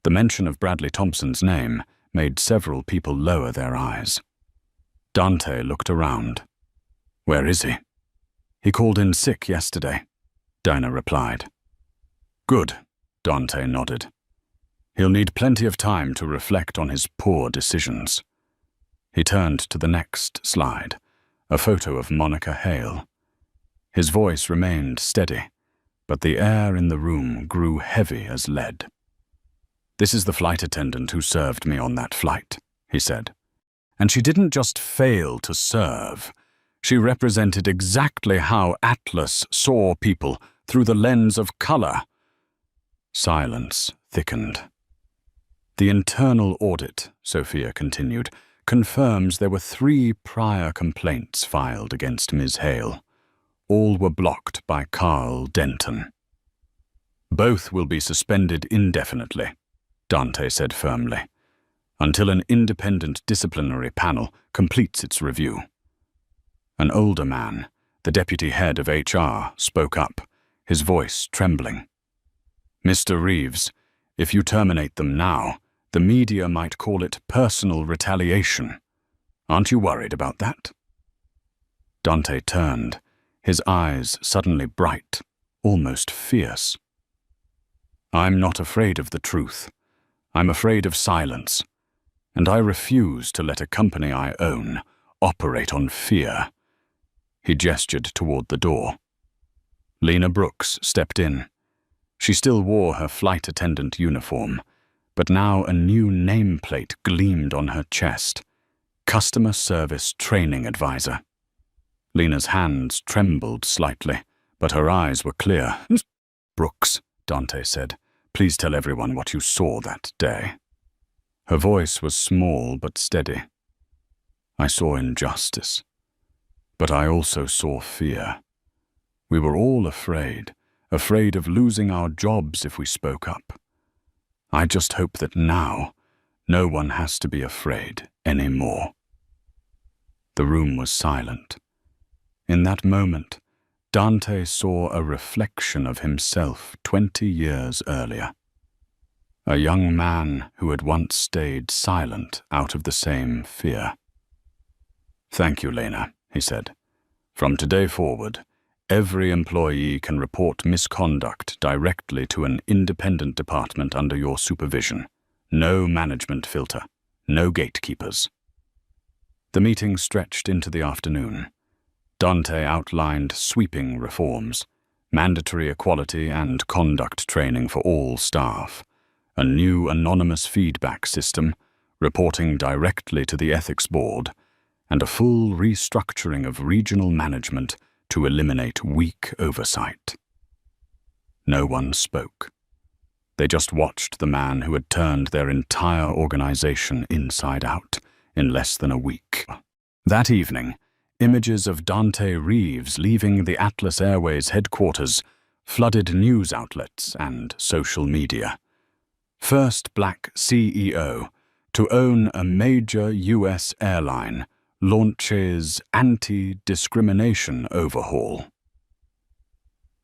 The mention of Bradley Thompson's name made several people lower their eyes. Dante looked around. "Where is he?" "He called in sick yesterday," Dinah replied. "Good," Dante nodded. "He'll need plenty of time to reflect on his poor decisions." He turned to the next slide, a photo of Monica Hale. His voice remained steady, but the air in the room grew heavy as lead. "This is the flight attendant who served me on that flight," he said. "And she didn't just fail to serve. She represented exactly how Atlas saw people through the lens of color." Silence thickened. "The internal audit," Sophia continued, "confirms there were 3 prior complaints filed against Ms. Hale. All were blocked by Carl Denton." "Both will be suspended indefinitely," Dante said firmly, "until an independent disciplinary panel completes its review." An older man, the deputy head of HR, spoke up, his voice trembling. "Mr. Reeves, if you terminate them now, the media might call it personal retaliation. Aren't you worried about that?" Dante turned, his eyes suddenly bright, almost fierce. "I'm not afraid of the truth. I'm afraid of silence, and I refuse to let a company I own operate on fear." He gestured toward the door. Lena Brooks stepped in. She still wore her flight attendant uniform, but now a new nameplate gleamed on her chest. Customer Service Training Advisor. Lena's hands trembled slightly, but her eyes were clear. "Brooks," Dante said, "please tell everyone what you saw that day." Her voice was small but steady. "I saw injustice, but I also saw fear. We were all afraid of losing our jobs if we spoke up. I just hope that now, no one has to be afraid anymore." The room was silent. In that moment, Dante saw a reflection of himself 20 years earlier. A young man who had once stayed silent out of the same fear. "Thank you, Lena," he said. "From today forward, every employee can report misconduct directly to an independent department under your supervision. No management filter, no gatekeepers." The meeting stretched into the afternoon. Dante outlined sweeping reforms, mandatory equality and conduct training for all staff, a new anonymous feedback system, reporting directly to the ethics board, and a full restructuring of regional management to eliminate weak oversight. No one spoke. They just watched the man who had turned their entire organization inside out in less than a week. That evening, images of Dante Reeves leaving the Atlas Airways headquarters flooded news outlets and social media. First black CEO to own a major U.S. airline launches anti-discrimination overhaul.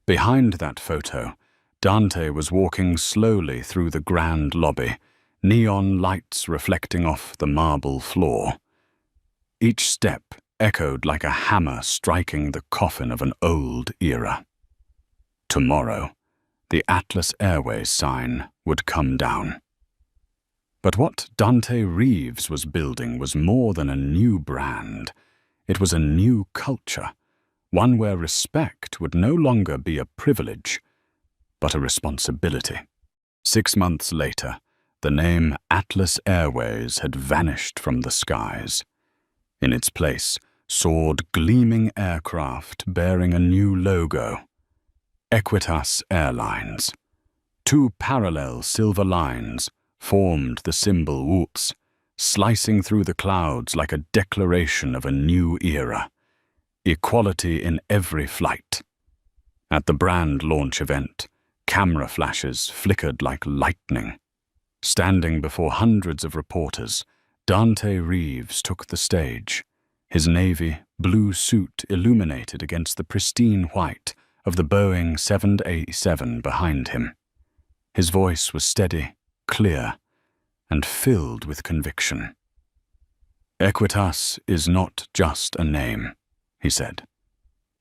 Behind that photo, Dante was walking slowly through the grand lobby, neon lights reflecting off the marble floor. Each step echoed like a hammer striking the coffin of an old era. Tomorrow, the Atlas Airways sign would come down. But what Dante Reeves was building was more than a new brand. It was a new culture, one where respect would no longer be a privilege, but a responsibility. 6 months later, the name Atlas Airways had vanished from the skies. In its place soared gleaming aircraft bearing a new logo, Equitas Airlines. 2 parallel silver lines formed the symbol WUTS, slicing through the clouds like a declaration of a new era. Equality in every flight. At the brand launch event, camera flashes flickered like lightning. Standing before hundreds of reporters, Dante Reeves took the stage, his navy blue suit illuminated against the pristine white of the Boeing 787 behind him. His voice was steady, clear, and filled with conviction. "Equitas is not just a name," he said.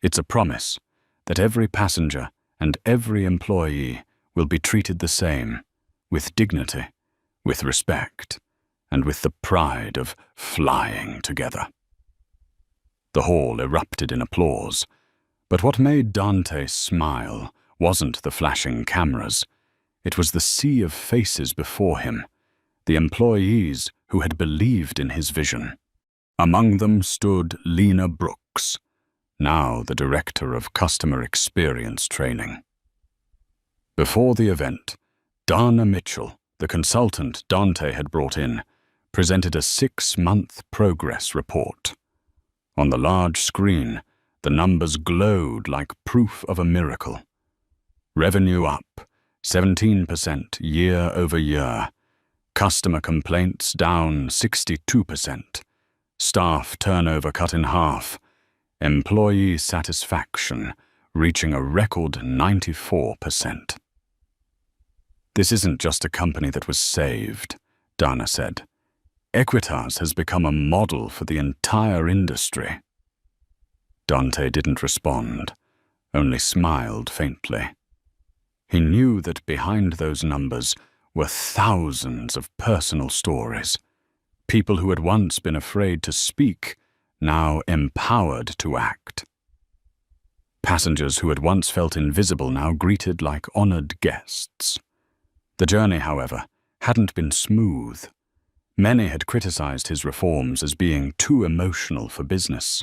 "It's a promise that every passenger and every employee will be treated the same, with dignity, with respect, and with the pride of flying together." The hall erupted in applause, but what made Dante smile wasn't the flashing cameras. It was the sea of faces before him, the employees who had believed in his vision. Among them stood Lena Brooks, now the Director of Customer Experience Training. Before the event, Dana Mitchell, the consultant Dante had brought in, presented a 6-month progress report. On the large screen, the numbers glowed like proof of a miracle. Revenue up 17% year over year. Customer complaints down 62%. Staff turnover cut in half. Employee satisfaction reaching a record 94%. "This isn't just a company that was saved," Dana said. "Equitas has become a model for the entire industry." Dante didn't respond, only smiled faintly. He knew that behind those numbers were thousands of personal stories. People who had once been afraid to speak, now empowered to act. Passengers who had once felt invisible now greeted like honored guests. The journey, however, hadn't been smooth. Many had criticized his reforms as being too emotional for business.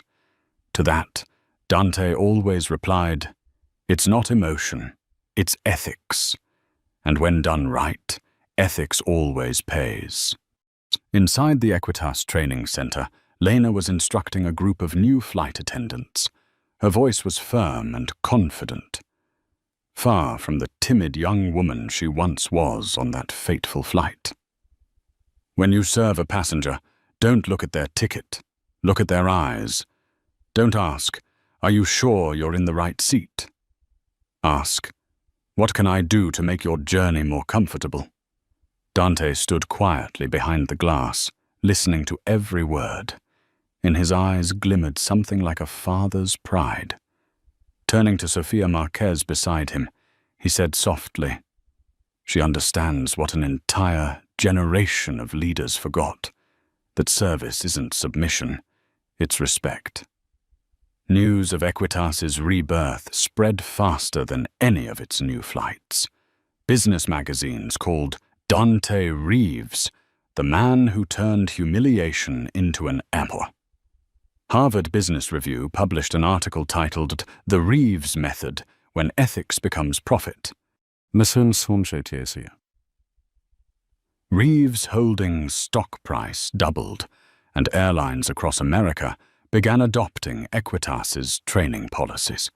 To that, Dante always replied, "It's not emotion, it's ethics. And when done right, ethics always pays." Inside the Equitas Training Center, Lena was instructing a group of new flight attendants. Her voice was firm and confident, far from the timid young woman she once was on that fateful flight. "When you serve a passenger, don't look at their ticket," Look at their eyes. Don't ask, "Are you sure you're in the right seat?" Ask, "What can I do to make your journey more comfortable?" Dante stood quietly behind the glass, listening to every word. In his eyes glimmered something like a father's pride. Turning to Sophia Marquez beside him, he said softly, "She understands what an entire generation of leaders forgot, that service isn't submission, it's respect." News of Equitas's rebirth spread faster than any of its new flights. Business magazines called Dante Reeves the man who turned humiliation into an amour. Harvard Business Review published an article titled "The Reeves Method When Ethics Becomes Profit." Reeves Holdings' stock price doubled, and airlines across America began adopting Equitas's training policies.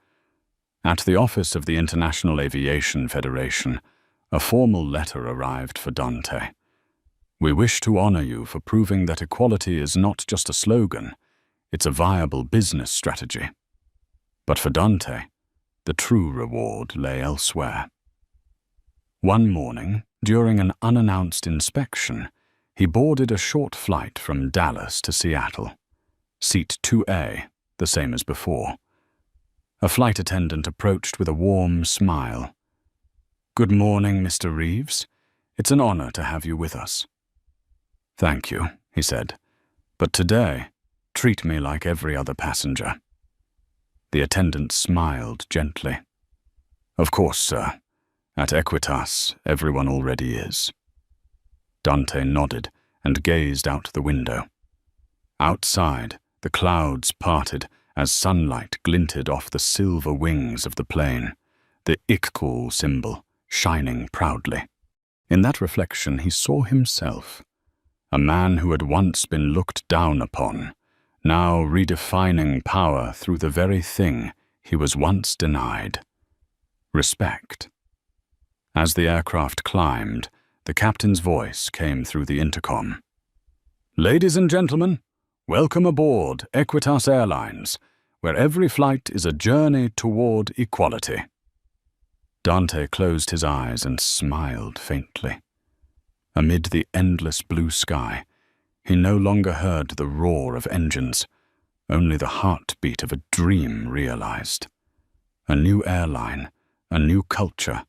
At the office of the International Aviation Federation, a formal letter arrived for Dante. "We wish to honor you for proving that equality is not just a slogan, it's a viable business strategy." But for Dante, the true reward lay elsewhere. One morning, during an unannounced inspection, he boarded a short flight from Dallas to Seattle. Seat 2A, the same as before. A flight attendant approached with a warm smile. "Good morning, Mr. Reeves. It's an honor to have you with us." "Thank you," he said, "but today, treat me like every other passenger." The attendant smiled gently. "Of course, sir. At Equitas, everyone already is." Dante nodded and gazed out the window. Outside, the clouds parted as sunlight glinted off the silver wings of the plane, the Iqbal symbol shining proudly. In that reflection he saw himself, a man who had once been looked down upon, now redefining power through the very thing he was once denied: respect. As the aircraft climbed, the captain's voice came through the intercom. "Ladies and gentlemen, welcome aboard Equitas Airlines, where every flight is a journey toward equality." Dante closed his eyes and smiled faintly. Amid the endless blue sky, he no longer heard the roar of engines, only the heartbeat of a dream realized. A new airline, a new culture,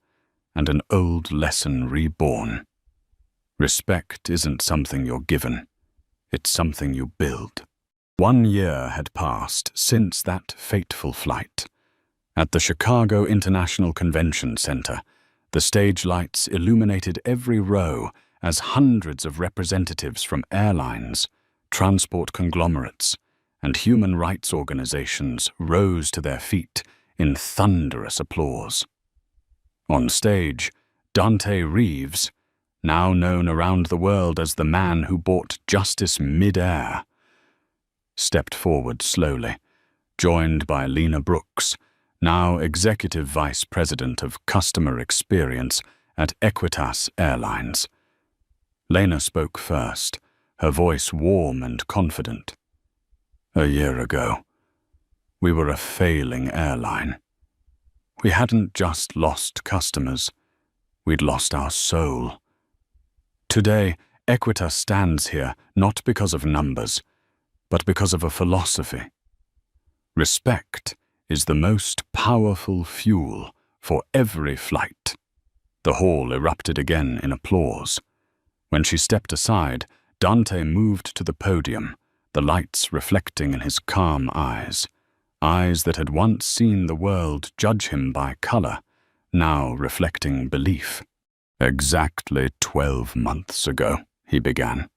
and an old lesson reborn. Respect isn't something you're given, it's something you build. 1 year had passed since that fateful flight. At the Chicago International Convention Center, the stage lights illuminated every row as hundreds of representatives from airlines, transport conglomerates, and human rights organizations rose to their feet in thunderous applause. On stage, Dante Reeves, now known around the world as the man who brought justice mid-air, stepped forward slowly, joined by Lena Brooks, now Executive Vice President of Customer Experience at Equitas Airlines. Lena spoke first, her voice warm and confident. "A year ago, we were a failing airline. We hadn't just lost customers, we'd lost our soul. Today, Equitas stands here not because of numbers, but because of a philosophy. Respect is the most powerful fuel for every flight." The hall erupted again in applause. When she stepped aside, Dante moved to the podium, the lights reflecting in his calm eyes that had once seen the world judge him by color, now reflecting belief. "Exactly 12 months ago," he began,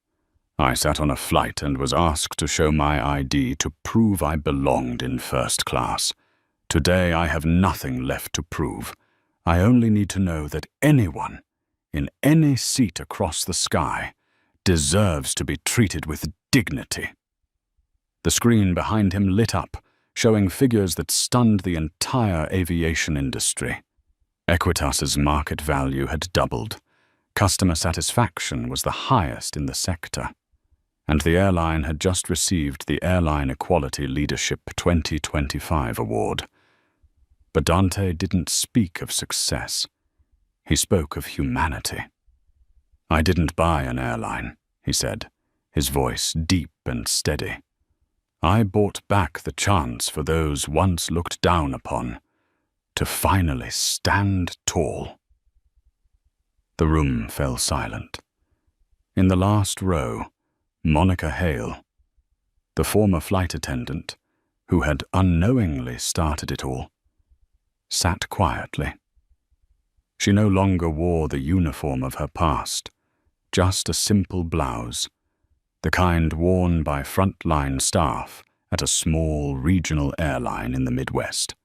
"I sat on a flight and was asked to show my ID to prove I belonged in first class. Today I have nothing left to prove. I only need to know that anyone, in any seat across the sky, deserves to be treated with dignity." The screen behind him lit up, showing figures that stunned the entire aviation industry. Equitas's market value had doubled. Customer satisfaction was the highest in the sector. and the airline had just received the Airline Equality Leadership 2025 award. But Dante didn't speak of success. He spoke of humanity. "I didn't buy an airline," he said, his voice deep and steady. "I bought back the chance for those once looked down upon to finally stand tall." The room fell silent. In the last row, Monica Hale, the former flight attendant who had unknowingly started it all, sat quietly. She no longer wore the uniform of her past, just a simple blouse, the kind worn by frontline staff at a small regional airline in the Midwest.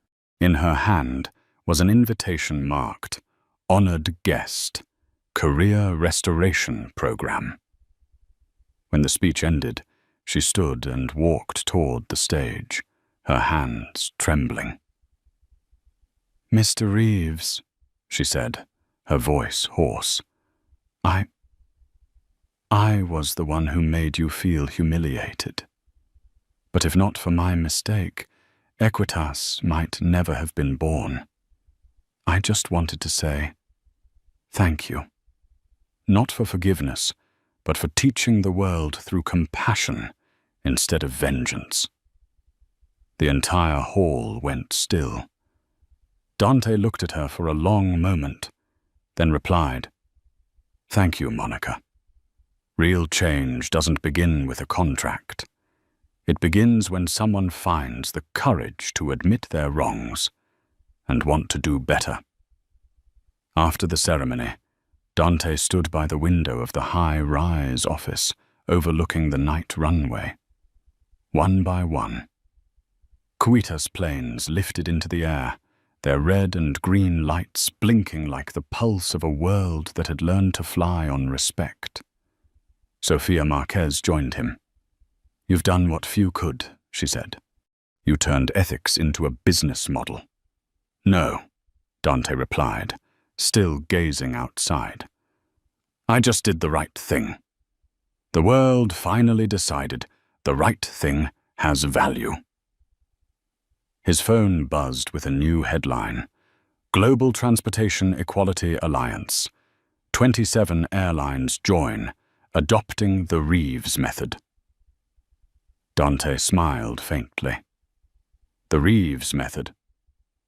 In her hand was an invitation marked "Honored Guest, Career Restoration Program." When the speech ended, she stood and walked toward the stage, her hands trembling. "Mr. Reeves," she said, her voice hoarse, I was the one who made you feel humiliated. But if not for my mistake, Equitas might never have been born. I just wanted to say thank you. Not for forgiveness, but for teaching the world through compassion instead of vengeance." The entire hall went still. Dante looked at her for a long moment, then replied, "Thank you, Monica. Real change doesn't begin with a contract. It begins when someone finds the courage to admit their wrongs and want to do better." After the ceremony, Dante stood by the window of the high-rise office overlooking the night runway. One by one, Quitas planes lifted into the air, their red and green lights blinking like the pulse of a world that had learned to fly on respect. Sofia Marquez joined him. "You've done what few could," she said. "You turned ethics into a business model." "No," Dante replied, still gazing outside. "I just did the right thing. The world finally decided the right thing has value." His phone buzzed with a new headline: "Global Transportation Equality Alliance. 27 airlines join, adopting the Reeves method." Dante smiled faintly. The Reeves method,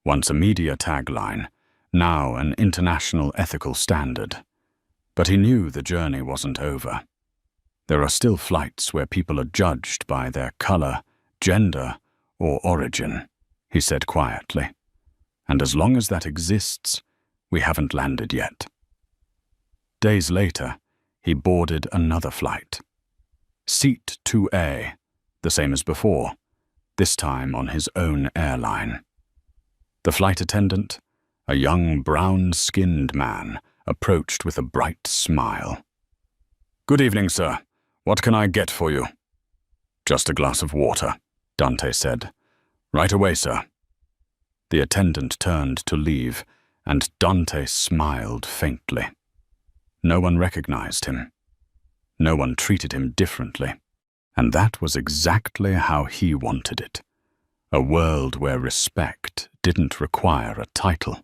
once a media tagline, now an international ethical standard. But he knew the journey wasn't over. There are still flights where people are judged by their color, gender, or origin, he said quietly. And as long as that exists, we haven't landed yet. Days later, he boarded another flight. Seat 2A, the same as before, this time on his own airline. The flight attendant, a young brown-skinned man, approached with a bright smile. "Good evening, sir. What can I get for you?" "Just a glass of water," Dante said. "Right away, sir." The attendant turned to leave, and Dante smiled faintly. No one recognized him. No one treated him differently. And that was exactly how he wanted it. A world where respect didn't require a title.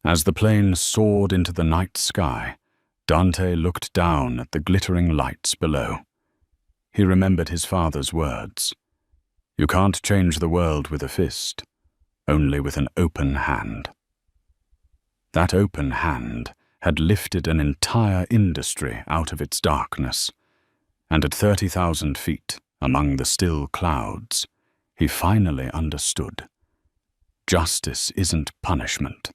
As the plane soared into the night sky, Dante looked down at the glittering lights below. He remembered his father's words. "You can't change the world with a fist, only with an open hand." That open hand had lifted an entire industry out of its darkness, and at 30,000 feet, among the still clouds, he finally understood. Justice isn't punishment.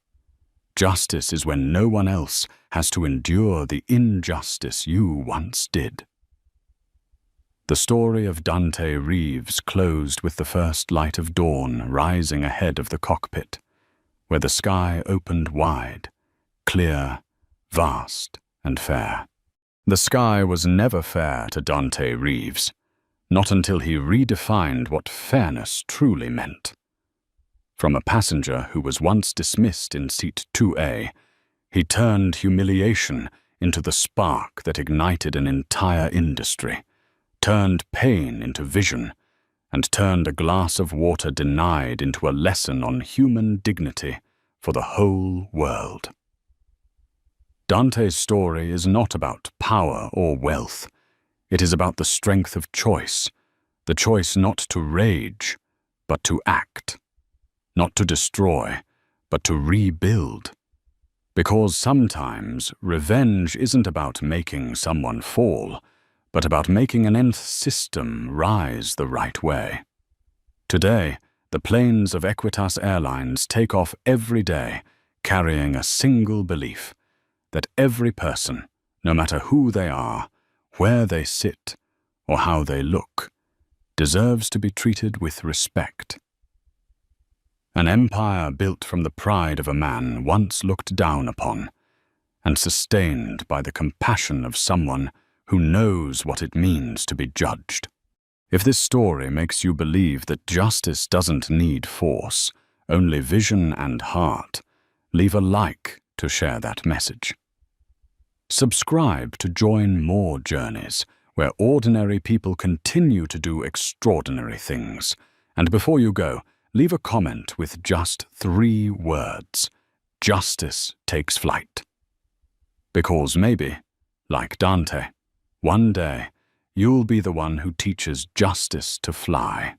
Justice is when no one else has to endure the injustice you once did. The story of Dante Reeves closed with the first light of dawn rising ahead of the cockpit, where the sky opened wide, clear, vast, and fair. The sky was never fair to Dante Reeves, not until he redefined what fairness truly meant. From a passenger who was once dismissed in seat 2A, he turned humiliation into the spark that ignited an entire industry, turned pain into vision, and turned a glass of water denied into a lesson on human dignity for the whole world. Dante's story is not about power or wealth. It is about the strength of choice, the choice not to rage, but to act, not to destroy, but to rebuild. Because sometimes revenge isn't about making someone fall, but about making an nth system rise the right way. Today, the planes of Equitas Airlines take off every day carrying a single belief, that every person, no matter who they are, where they sit, or how they look, deserves to be treated with respect. An empire built from the pride of a man once looked down upon, and sustained by the compassion of someone who knows what it means to be judged. If this story makes you believe that justice doesn't need force, only vision and heart, leave a like to share that message. Subscribe to join more journeys where ordinary people continue to do extraordinary things. And before you go, leave a comment with just 3 words. Justice takes flight. Because maybe, like Dante, one day you'll be the one who teaches justice to fly.